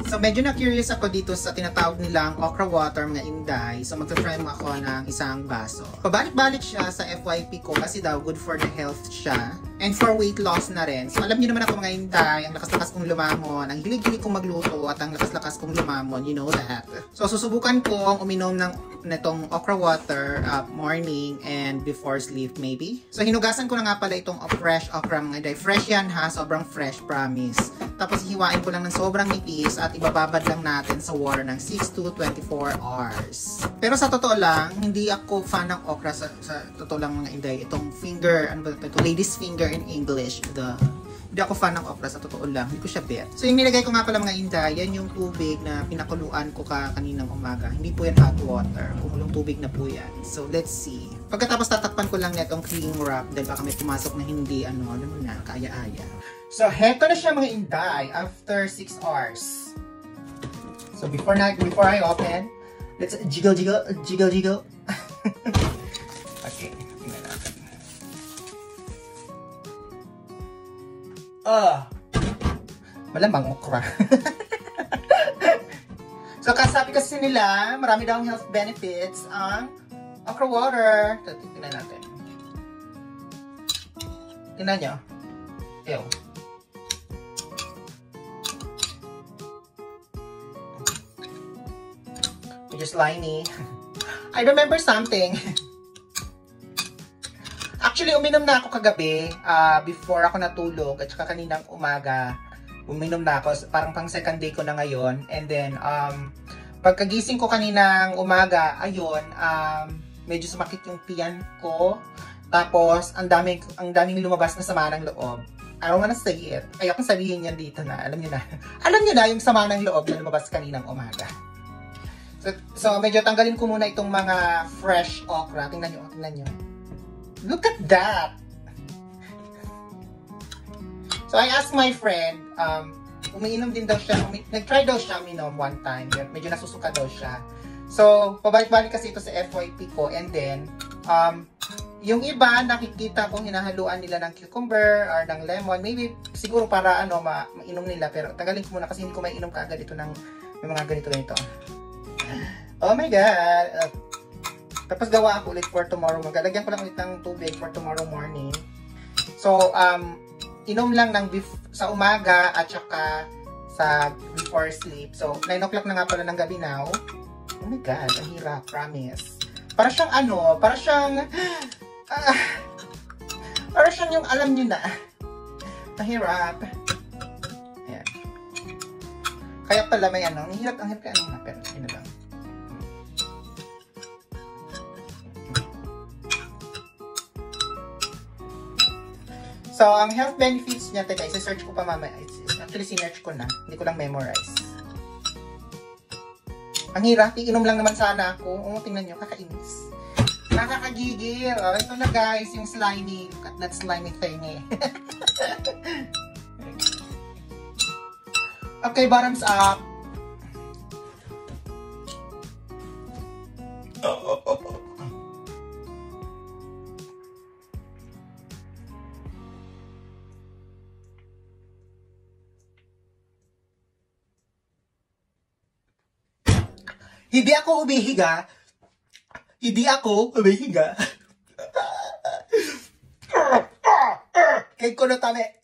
So medyo na-curious ako dito sa tinatawag nilang okra water mga inday. So magta-try mo ako ng isang baso. Pabalik-balik siya sa FYP ko kasi daw good for the health siya. And for weight loss na rin. So alam niyo naman ako mga inday, ang lakas-lakas kong lumamon, ang hilig-hilig kong magluto at ang lakas-lakas kong lumamon, you know that. So susubukan ko uminom netong okra water morning and before sleep maybe. So hinugasan ko na nga pala itong fresh okra mga inday. Fresh yan ha, sobrang fresh, promise. Tapos hiwain ko lang ng sobrang nipis at ibababad lang natin sa water ng 6 to 24 hours. Pero sa totoo lang, hindi ako fan ng okra sa totoo lang mga inday. Itong finger, ano ba ito? Lady's finger in English. Hindi ako fan ng okra sa totoo lang. Hindi ko siya bet. So yung nilagay ko nga pala mga inday, yan yung tubig na pinakuluan ko kaninang umaga. Hindi po yan hot water. Kumulong tubig na po yan. So let's see. Pagkatapos tatakpan ko lang netong cling wrap dahil baka may pumasok na hindi alam mo na, kaaya-aya. So, heto na siya mga inday after 6 hours. So, before I open, let's jiggle. Okay, tingnan natin. Malamang okra. So, kasabi kasi nila, marami daw health benefits ang okra water. Tingnan natin. Tingnan nyo. Ew. Medyo slimy. I remember something. Actually, uminom na ako kagabi before ako natulog at saka kaninang umaga. Uminom na ako. Parang pang second day ko na ngayon. And then, pagkagising ko kaninang umaga, ayun, medyo sumakit yung tiyan ko. Tapos, ang daming lumabas na sama ng loob. I don't wanna say it. Ayokong sabihin yan dito na. Alam niyo na. Alam niyo na yung sama ng loob na lumabas kaninang umaga. So, medyo tanggalin ko muna itong mga fresh okra. Tingnan nyo. Look at that! So, I asked my friend, umiinom din daw siya. Nag-try daw siya uminom one time. Medyo nasusuka daw siya. So, pabalik-balik kasi ito sa FYP ko. And then, yung iba, nakikita kong hinahaluan nila ng cucumber or ng lemon. Maybe, siguro para mainom nila. Pero, tanggalin ko muna kasi hindi ko mainom kaagad ito ng mga ganito. Oh my God! Tapos gawa ako ulit for tomorrow. Maglalagyan ko lang ulit ng tubig for tomorrow morning. So, inom lang sa umaga at saka sa before sleep. So, 9 o'clock na nga pala ng gabi now. Oh my God, ang hirap, promise. Para siyang para siyang yung alam nyo na. Mahirap. Ayan. Kaya pala may ang hirap kaya pero yun lang. So, ang health benefits niya, teka, isa-search ko pa mamaya. Actually, sinearch ko na. Hindi ko lang memorize. Ang hirap, iinom lang naman sana ako. Oo, tingnan nyo, kakainis. Nakakagigil. Oh, ito na guys, yung slimy. Look at that slimy thing eh. Okay, bottoms up. Hindi ako umihiga. Kay kulo tame.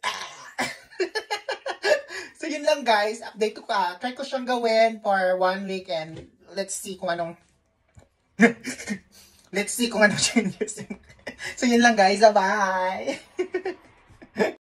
So yun lang guys, update ko ka. Try ko siyang gawin for 1 week and let's see kung anong changes. So yun lang guys, bye.